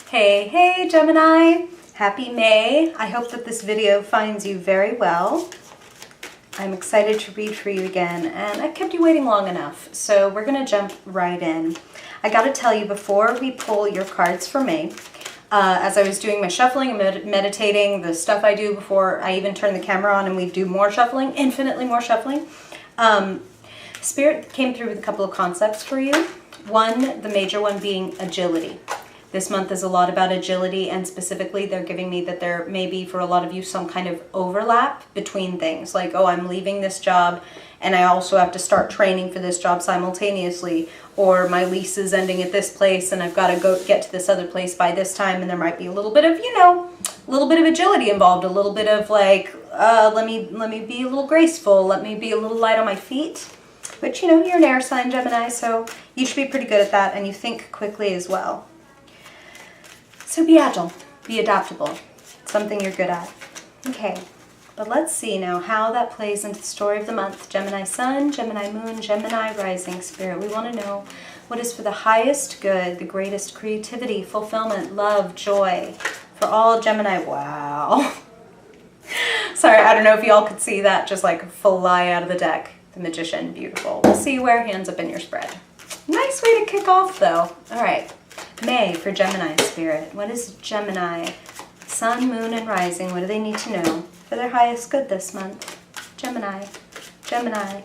Hey Gemini! Happy May! I hope that this video finds you very well. I'm excited to read for you again, and I've kept you waiting long enough, so we're going to jump right in. I got to tell you, before we pull your cards for May, as I was doing my shuffling and meditating, the stuff I do before I even turn the camera on and we do more shuffling, infinitely more shuffling, Spirit came through with a couple of concepts for you. One, the major one being agility. This month is a lot about agility, and specifically they're giving me that there may be for a lot of you some kind of overlap between things. Like, oh, I'm leaving this job and I also have to start training for this job simultaneously, or my lease is ending at this place and I've got to go get to this other place by this time, and there might be a little bit of, a little bit of agility involved, a little bit of like, let me be a little graceful, let me be a little light on my feet. Which, you're an air sign, Gemini, so you should be pretty good at that, and you think quickly as well. So be agile, be adaptable. It's something you're good at. Okay, but let's see now how that plays into the story of the month. Gemini Sun, Gemini Moon, Gemini Rising. Spirit, we want to know what is for the highest good, the greatest creativity, fulfillment, love, joy for all Gemini. Wow. Sorry, I don't know if y'all could see that just like fly out of the deck. The Magician, beautiful. We'll see where he ends up in your spread. Nice way to kick off, though. All right. May for Gemini, Spirit. What is Gemini? Sun, Moon, and Rising. What do they need to know for their highest good this month? Gemini, Gemini,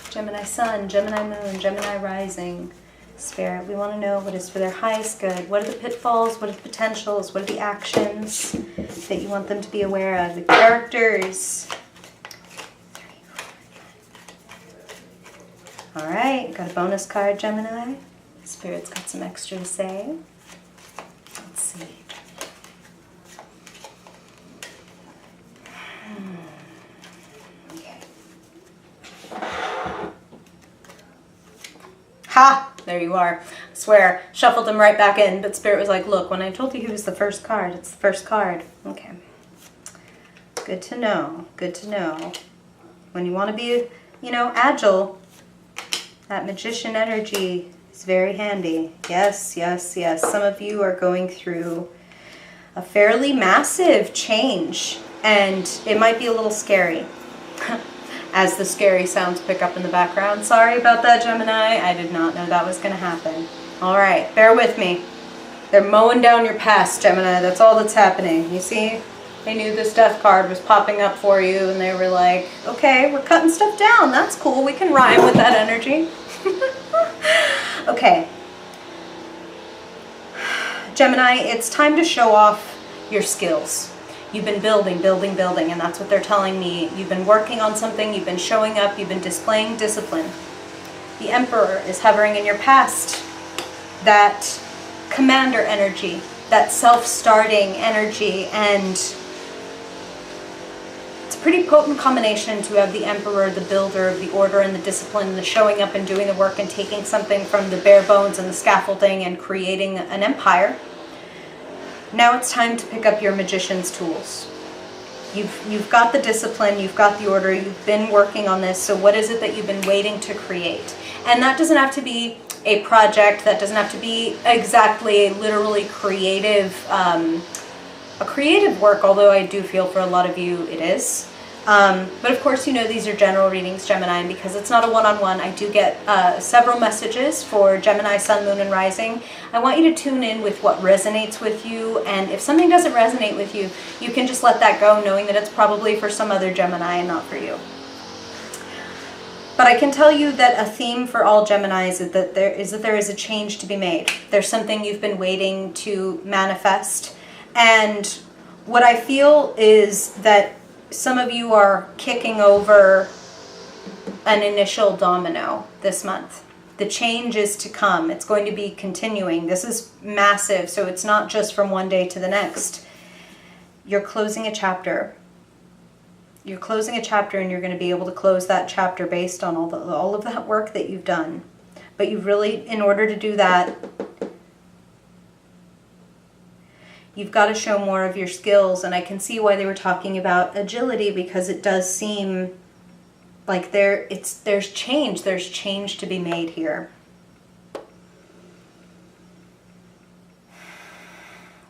Gemini Sun, Gemini Moon, Gemini Rising. Spirit, we want to know what is for their highest good. What are the pitfalls? What are the potentials? What are the actions that you want them to be aware of? The characters. All right, got a bonus card, Gemini. Spirit's got some extra to say. Let's see. Okay. Ha! There you are. I swear, shuffled him right back in, but Spirit was like, look, when I told you he was the first card, it's the first card. Okay. Good to know. Good to know. When you want to be, agile, that Magician energy is very handy. Yes, yes, yes. Some of you are going through a fairly massive change, and it might be a little scary. As the scary sounds pick up in the background. Sorry about that, Gemini. I did not know that was going to happen. All right, bear with me. They're mowing down your past, Gemini. That's all that's happening. You see? They knew this death card was popping up for you, and they were like, okay, we're cutting stuff down. That's cool. We can rhyme with that energy. Okay. Gemini, it's time to show off your skills. You've been building, and that's what they're telling me. You've been working on something, you've been showing up, you've been displaying discipline. The Emperor is hovering in your past. That commander energy, that self-starting energy, and pretty potent combination to have the Emperor, the builder of the order and the discipline, and the showing up and doing the work and taking something from the bare bones and the scaffolding and creating an empire. Now it's time to pick up your Magician's tools. You've got the discipline, you've got the order, you've been working on this, so what is it that you've been waiting to create? And that doesn't have to be a project, that doesn't have to be exactly literally creative, a creative work, although I do feel for a lot of you it is. But of course, these are general readings, Gemini, and because it's not a one-on-one, I do get several messages for Gemini, Sun, Moon, and Rising. I want you to tune in with what resonates with you, and if something doesn't resonate with you, you can just let that go, knowing that it's probably for some other Gemini and not for you. But I can tell you that a theme for all Geminis is that there is a change to be made. There's something you've been waiting to manifest, and what I feel is that some of you are kicking over an initial domino this month. The change is to come. It's going to be continuing. This is massive, so it's not just from one day to the next. You're closing a chapter. You're closing a chapter, and you're going to be able to close that chapter based on all of that work that you've done. But you really, in order to do that, you've got to show more of your skills, and I can see why they were talking about agility, because it does seem like there's change to be made here.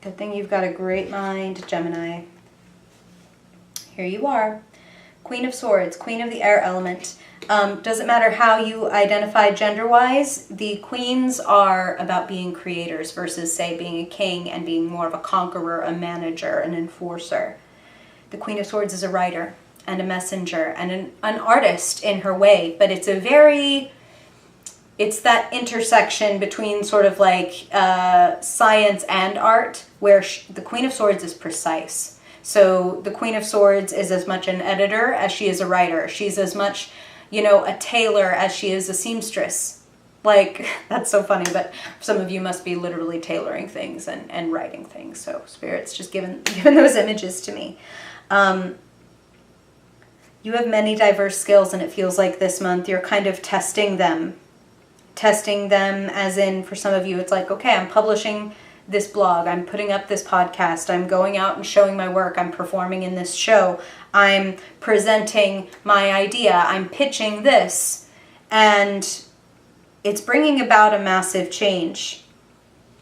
Good thing you've got a great mind, Gemini. Here you are. Queen of Swords, Queen of the air element. Doesn't matter how you identify gender-wise, the queens are about being creators versus, say, being a king and being more of a conqueror, a manager, an enforcer. The Queen of Swords is a writer and a messenger and an artist in her way, but it's that intersection between sort of like science and art, where the Queen of Swords is precise. So the Queen of Swords is as much an editor as she is a writer. She's as much, you know, a tailor as she is a seamstress. Like, that's so funny, but some of you must be literally tailoring things and writing things. So Spirit's just given those images to me. You have many diverse skills, and it feels like this month you're kind of testing them. Testing them as in, for some of you, it's like, okay, I'm publishing this blog, I'm putting up this podcast, I'm going out and showing my work, I'm performing in this show, I'm presenting my idea, I'm pitching this, and it's bringing about a massive change.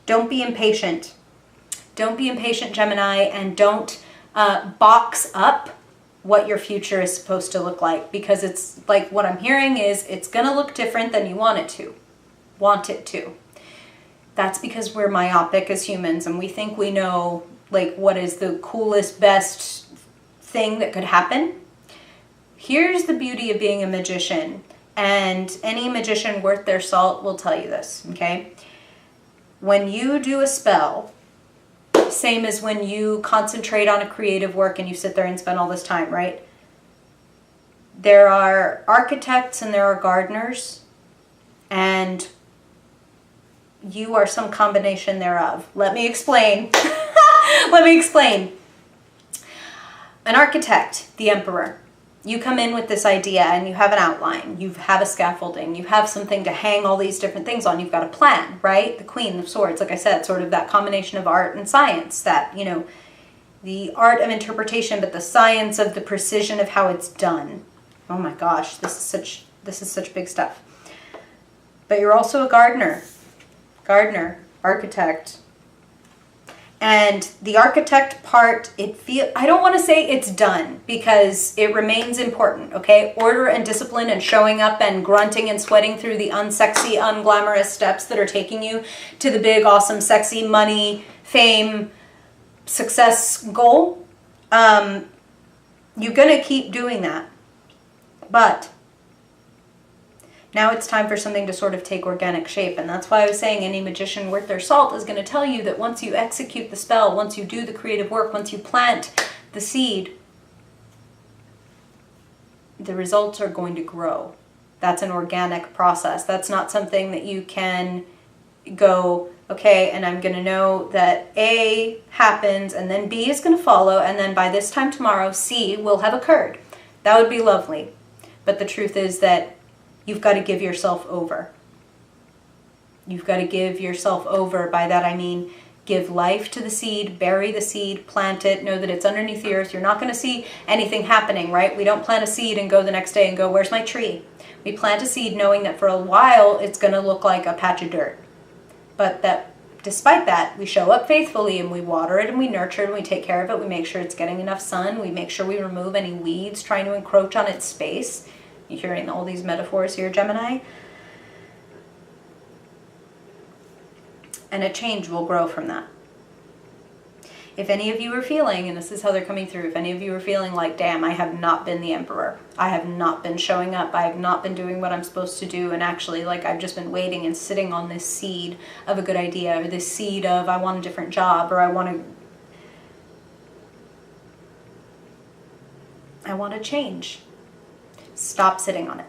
Don't be impatient. Don't be impatient, Gemini, and don't box up what your future is supposed to look like, because it's like, what I'm hearing is it's gonna look different than you want it to. That's because we're myopic as humans, and we think we know like what is the coolest, best thing that could happen. Here's the beauty of being a magician, and any magician worth their salt will tell you this, okay? When you do a spell, same as when you concentrate on a creative work and you sit there and spend all this time, right? There are architects and there are gardeners, and you are some combination thereof. Let me explain. Let me explain. An architect, the emperor. You come in with this idea and you have an outline. You have a scaffolding. You have something to hang all these different things on. You've got a plan, right? The Queen of Swords, like I said, sort of that combination of art and science. That, you know, the art of interpretation, but the science of the precision of how it's done. Oh my gosh, this is such big stuff. But you're also a gardener, architect. And the architect part, I don't want to say it's done, because it remains important, okay? Order and discipline and showing up and grunting and sweating through the unsexy, unglamorous steps that are taking you to the big, awesome, sexy, money, fame, success goal. You're going to keep doing that. But now it's time for something to sort of take organic shape. And that's why I was saying any magician worth their salt is going to tell you that once you execute the spell, once you do the creative work, once you plant the seed, the results are going to grow. That's an organic process. That's not something that you can go, okay, and I'm going to know that A happens and then B is going to follow, and then by this time tomorrow C will have occurred. That would be lovely. But the truth is that you've got to give yourself over. You've got to give yourself over. By that I mean give life to the seed, bury the seed, plant it, know that it's underneath the earth. You're not going to see anything happening, right? We don't plant a seed and go the next day and go, where's my tree? We plant a seed knowing that for a while it's going to look like a patch of dirt. But that despite that, we show up faithfully and we water it and we nurture it and we take care of it. We make sure it's getting enough sun. We make sure we remove any weeds trying to encroach on its space. You're hearing all these metaphors here, Gemini? And a change will grow from that. If any of you are feeling, and this is how they're coming through, if any of you are feeling like, damn, I have not been the emperor. I have not been showing up. I have not been doing what I'm supposed to do. And actually, like, I've just been waiting and sitting on this seed of a good idea, or this seed of I want a different job, or I want to change. Stop sitting on it.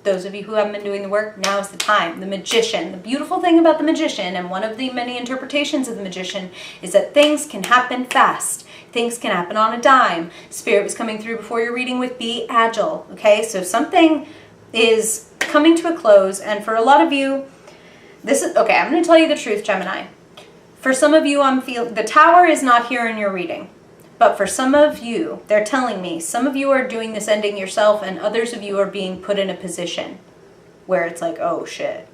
Those of you who haven't been doing the work, now's the time. The magician, the beautiful thing about the magician, and one of the many interpretations of the magician, is that things can happen fast. Things can happen on a dime. Spirit was coming through before your reading with be agile, okay? So something is coming to a close, and for a lot of you, this is, okay, I'm going to tell you the truth, Gemini. For some of you, the tower is not here in your reading. But for some of you, they're telling me, some of you are doing this ending yourself, and others of you are being put in a position where it's like, oh shit,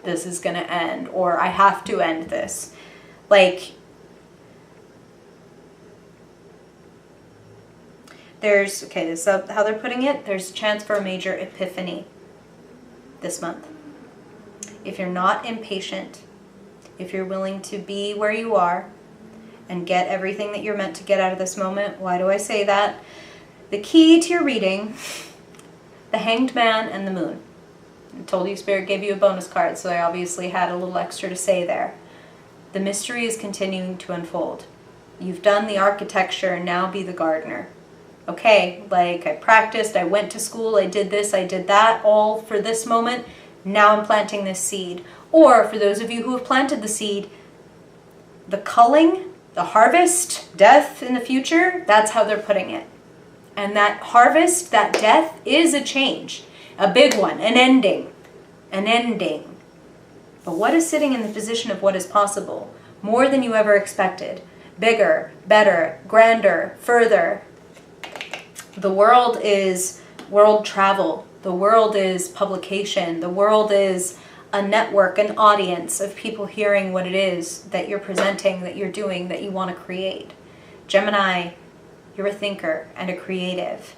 this is going to end, or I have to end this. Like, There's, okay, this is how they're putting it. There's a chance for a major epiphany this month. If you're not impatient, if you're willing to be where you are and get everything that you're meant to get out of this moment. Why do I say that? The key to your reading, the Hanged Man and the Moon. I told you Spirit gave you a bonus card, so I obviously had a little extra to say there. The mystery is continuing to unfold. You've done the architecture, now be the gardener. Okay, like I practiced, I went to school, I did this, I did that, all for this moment. Now I'm planting this seed. Or for those of you who have planted the seed, the culling, the harvest, death in the future, that's how they're putting it. And that harvest, that death is a change, a big one, an ending, an ending. But what is sitting in the position of what is possible? More than you ever expected. Bigger, better, grander, further. The world is world travel. The world is publication. The world is a network, an audience of people hearing what it is that you're presenting, that you're doing, that you want to create. Gemini, you're a thinker and a creative.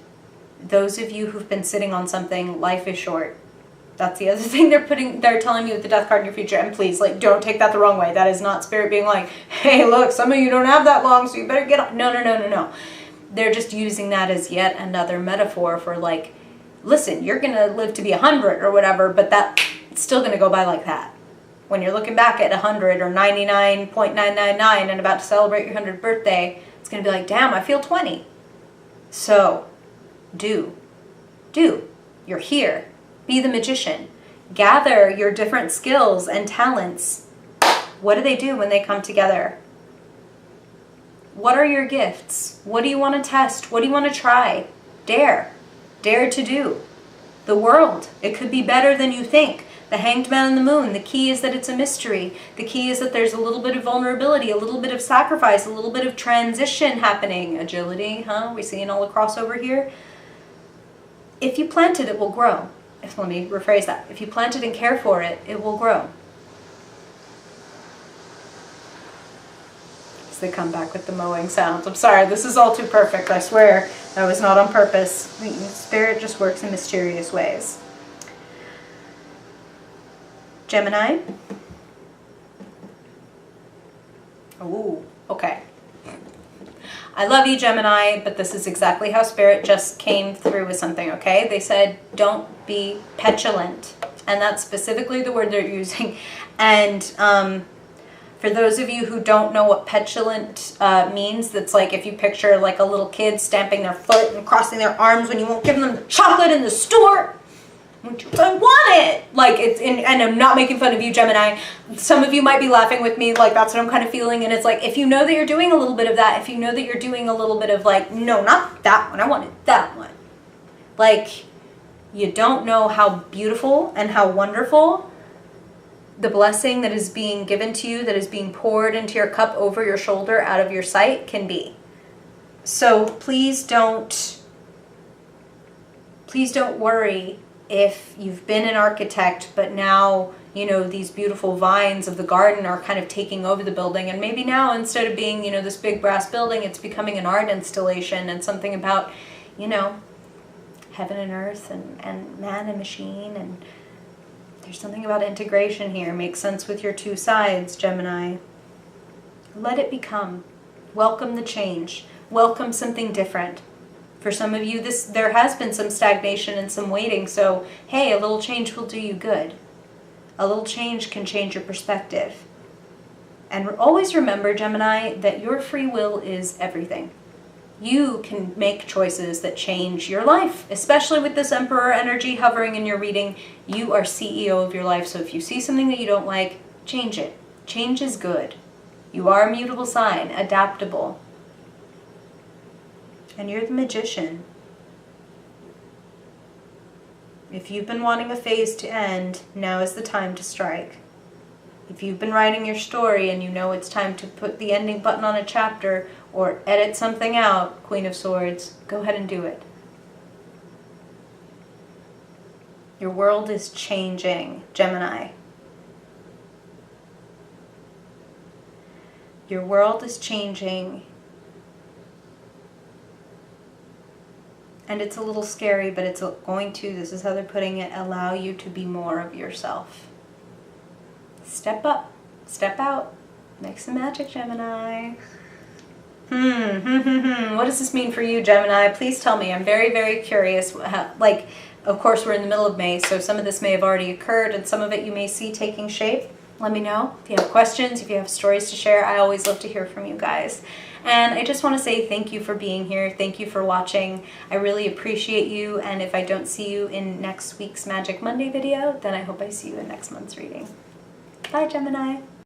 Those of you who've been sitting on something, life is short. That's the other thing they're telling you with the death card in your future. And please, like, don't take that the wrong way. That is not Spirit being like, hey, look, some of you don't have that long, so you better get on. No, no, no, no, no. They're just using that as yet another metaphor for, like, listen, you're going to live to be 100 or whatever, but that's still going to go by like that. When you're looking back at 100 or 99.999 and about to celebrate your 100th birthday, it's going to be like, damn, I feel 20. So, do. You're here. Be the magician. Gather your different skills and talents. What do they do when they come together? What are your gifts? What do you want to test? What do you want to try? Dare. Dare to do. The world. It could be better than you think. The Hanged Man and the Moon. The key is that it's a mystery. The key is that there's a little bit of vulnerability, a little bit of sacrifice, a little bit of transition happening. Agility, huh? We're seeing all the crossover here. If you plant it, it will grow. Let me rephrase that. If you plant it and care for it, it will grow. As they come back with the mowing sounds. I'm sorry, this is all too perfect. I swear that was not on purpose. Spirit just works in mysterious ways. Gemini. Oh, okay. I love you, Gemini, but this is exactly how Spirit just came through with something, okay? They said, don't be petulant. And that's specifically the word they're using. And for those of you who don't know what petulant means, that's like if you picture like a little kid stamping their foot and crossing their arms when you won't give them the chocolate in the store. I want it! Like, it's and I'm not making fun of you, Gemini. Some of you might be laughing with me, like, that's what I'm kind of feeling. And it's like, if you know that you're doing a little bit of that, if you know that you're doing a little bit of like, no, not that one, I wanted that one. Like, you don't know how beautiful and how wonderful the blessing that is being given to you, that is being poured into your cup over your shoulder out of your sight can be. So please don't worry if you've been an architect, but now, you know, these beautiful vines of the garden are kind of taking over the building. And maybe now, instead of being, you know, this big brass building, it's becoming an art installation and something about, you know, heaven and earth and man and machine. And there's something about integration here. Makes sense with your two sides, Gemini. Let it become. Welcome the change. Welcome something different. For some of you, there has been some stagnation and some waiting, so hey, a little change will do you good. A little change can change your perspective. And always remember, Gemini, that your free will is everything. You can make choices that change your life, especially with this Emperor energy hovering in your reading. You are CEO of your life, so if you see something that you don't like, change it. Change is good. You are a mutable sign, adaptable. And you're the magician. If you've been wanting a phase to end, now is the time to strike. If you've been writing your story and you know it's time to put the ending button on a chapter or edit something out, Queen of Swords, go ahead and do it. Your world is changing, Gemini. Your world is changing. And it's a little scary, but it's going to, this is how they're putting it, allow you to be more of yourself. Step up, step out, make some magic, Gemini. What does this mean for you, Gemini? Please tell me. I'm very, very curious. Like, of course, we're in the middle of May, so some of this may have already occurred, and some of it you may see taking shape. Let me know if you have questions, if you have stories to share. I always love to hear from you guys. And I just want to say thank you for being here. Thank you for watching. I really appreciate you. And if I don't see you in next week's Magic Monday video, then I hope I see you in next month's reading. Bye, Gemini.